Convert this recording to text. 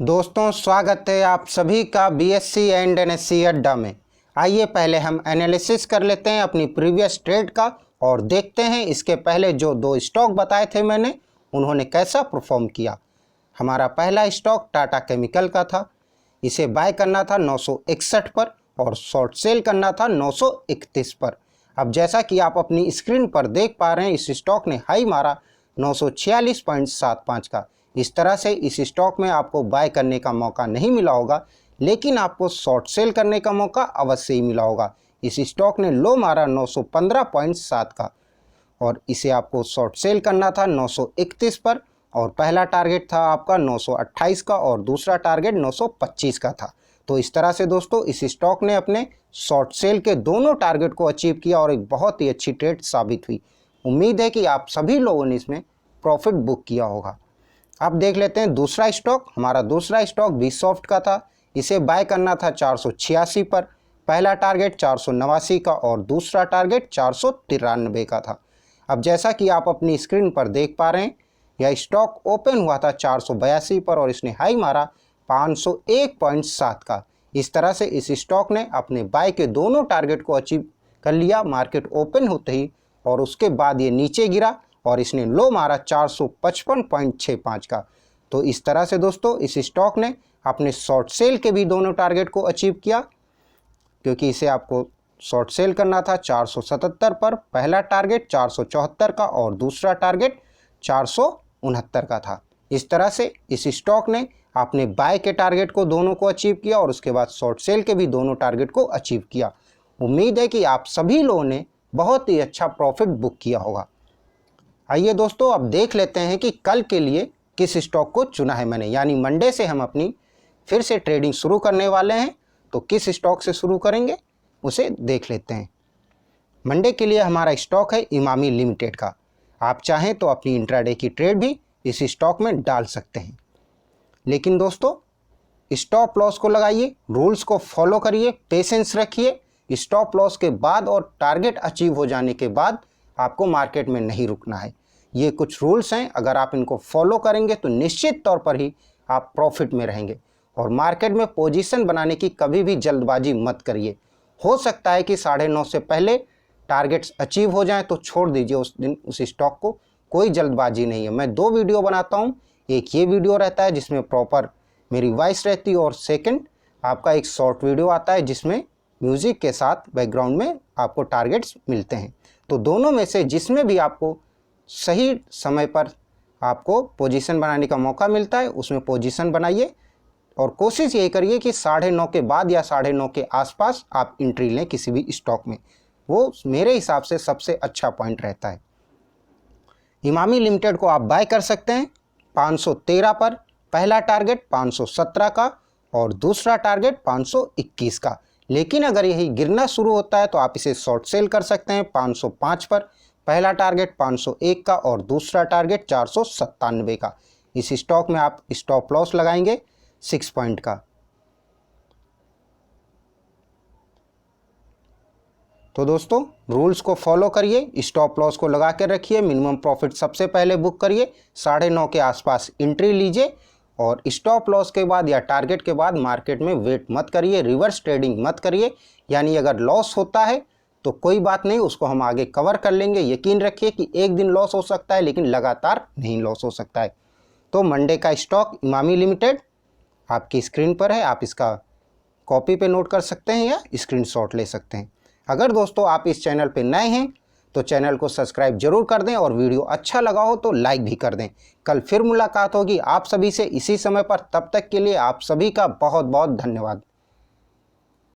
दोस्तों स्वागत है आप सभी का बीएससी एंड एनएससी अड्डा में। आइए पहले हम एनालिसिस कर लेते हैं अपनी प्रीवियस ट्रेड का और देखते हैं इसके पहले जो दो स्टॉक बताए थे मैंने उन्होंने कैसा परफॉर्म किया। हमारा पहला स्टॉक टाटा केमिकल का था। इसे बाय करना था 961 पर और शॉर्ट सेल करना था 931 पर। अब जैसा कि आप अपनी स्क्रीन पर देख पा रहे हैं इस स्टॉक ने हाई मारा 946.75 का। इस तरह से इस स्टॉक में आपको बाय करने का मौका नहीं मिला होगा, लेकिन आपको शॉर्ट सेल करने का मौका अवश्य ही मिला होगा। इस स्टॉक ने लो मारा 915.7 का और इसे आपको शॉर्ट सेल करना था 931 पर और पहला टारगेट था आपका 928 का और दूसरा टारगेट 925 का था। तो इस तरह से दोस्तों इस स्टॉक ने अपने शॉर्ट सेल के दोनों टारगेट को अचीव किया और एक बहुत ही अच्छी ट्रेड साबित हुई। उम्मीद है कि आप सभी लोगों ने इसमें प्रॉफिट बुक किया होगा। अब देख लेते हैं दूसरा स्टॉक। हमारा दूसरा स्टॉक बीसॉफ्ट का था। इसे बाय करना था 486 पर। पहला टारगेट 489 का और दूसरा टारगेट 493 का था। अब जैसा कि आप अपनी स्क्रीन पर देख पा रहे हैं यह स्टॉक ओपन हुआ था 482 पर और इसने हाई मारा 501.7 का। इस तरह से इस स्टॉक ने अपने बाय के दोनों टारगेट को अचीव कर लिया मार्केट ओपन होते ही, और उसके बाद ये नीचे गिरा और इसने लो मारा 455.65 का। तो इस तरह से दोस्तों इस स्टॉक ने अपने शॉर्ट सेल के भी दोनों टारगेट को अचीव किया, क्योंकि इसे आपको शॉर्ट सेल करना था 477 पर। पहला टारगेट 474 का और दूसरा टारगेट 469 का था। इस तरह से इस स्टॉक ने अपने बाय के टारगेट को दोनों को अचीव किया और उसके बाद शॉर्ट सेल के भी दोनों टारगेट को अचीव किया। उम्मीद है कि आप सभी लोगों ने बहुत ही अच्छा प्रॉफिट बुक किया होगा। आइए दोस्तों अब देख लेते हैं कि कल के लिए किस स्टॉक को चुना है मैंने, यानी मंडे से हम अपनी फिर से ट्रेडिंग शुरू करने वाले हैं। तो किस स्टॉक से शुरू करेंगे उसे देख लेते हैं। मंडे के लिए हमारा स्टॉक है इमामी लिमिटेड का। आप चाहें तो अपनी इंट्राडे की ट्रेड भी इस स्टॉक में डाल सकते हैं, लेकिन दोस्तों स्टॉप लॉस को लगाइए, रूल्स को फॉलो करिए, पेशेंस रखिए। स्टॉप लॉस के बाद और टारगेट अचीव हो जाने के बाद आपको मार्केट में नहीं रुकना है। ये कुछ रूल्स हैं, अगर आप इनको फॉलो करेंगे तो निश्चित तौर पर ही आप प्रॉफिट में रहेंगे। और मार्केट में पोजीशन बनाने की कभी भी जल्दबाजी मत करिए। हो सकता है कि 9:30 से पहले टारगेट्स अचीव हो जाएं तो छोड़ दीजिए उस दिन उस स्टॉक को। कोई जल्दबाजी नहीं है। मैं 2 वीडियो बनाता हूं, एक ये वीडियो रहता है जिसमें प्रॉपर मेरी वॉइस रहती है और सेकंड आपका एक शॉर्ट वीडियो आता है जिसमें म्यूज़िक के साथ बैकग्राउंड में आपको टारगेट्स मिलते हैं। तो दोनों में से जिसमें भी आपको सही समय पर आपको पोजीशन बनाने का मौका मिलता है उसमें पोजीशन बनाइए और कोशिश यही करिए कि 9:30 के बाद या 9:30 के आसपास आप एंट्री लें किसी भी स्टॉक में। वो मेरे हिसाब से सबसे अच्छा पॉइंट रहता है। इमामी लिमिटेड को आप बाय कर सकते हैं 513 पर। पहला टारगेट 517 का और दूसरा टारगेट 521 का। लेकिन अगर यही गिरना शुरू होता है तो आप इसे शॉर्ट सेल कर सकते हैं 505 पर। पहला टारगेट 501 का और दूसरा टारगेट 497 का। इस स्टॉक में आप स्टॉप लॉस लगाएंगे 6 पॉइंट का। तो दोस्तों रूल्स को फॉलो करिए, स्टॉप लॉस को लगा कर रखिए, मिनिमम प्रॉफिट सबसे पहले बुक करिए, 9:30 के आसपास एंट्री लीजिए और स्टॉप लॉस के बाद या टारगेट के बाद मार्केट में वेट मत करिए, रिवर्स ट्रेडिंग मत करिए। यानी अगर लॉस होता है तो कोई बात नहीं, उसको हम आगे कवर कर लेंगे। यकीन रखिए कि एक दिन लॉस हो सकता है लेकिन लगातार नहीं लॉस हो सकता है। तो मंडे का स्टॉक इमामी लिमिटेड आपकी स्क्रीन पर है, आप इसका कॉपी पे नोट कर सकते हैं या स्क्रीनशॉट ले सकते हैं। अगर दोस्तों आप इस चैनल पे नए हैं तो चैनल को सब्सक्राइब जरूर कर दें और वीडियो अच्छा लगा हो तो लाइक भी कर दें। कल फिर मुलाकात होगी आप सभी से इसी समय पर। तब तक के लिए आप सभी का बहुत बहुत धन्यवाद।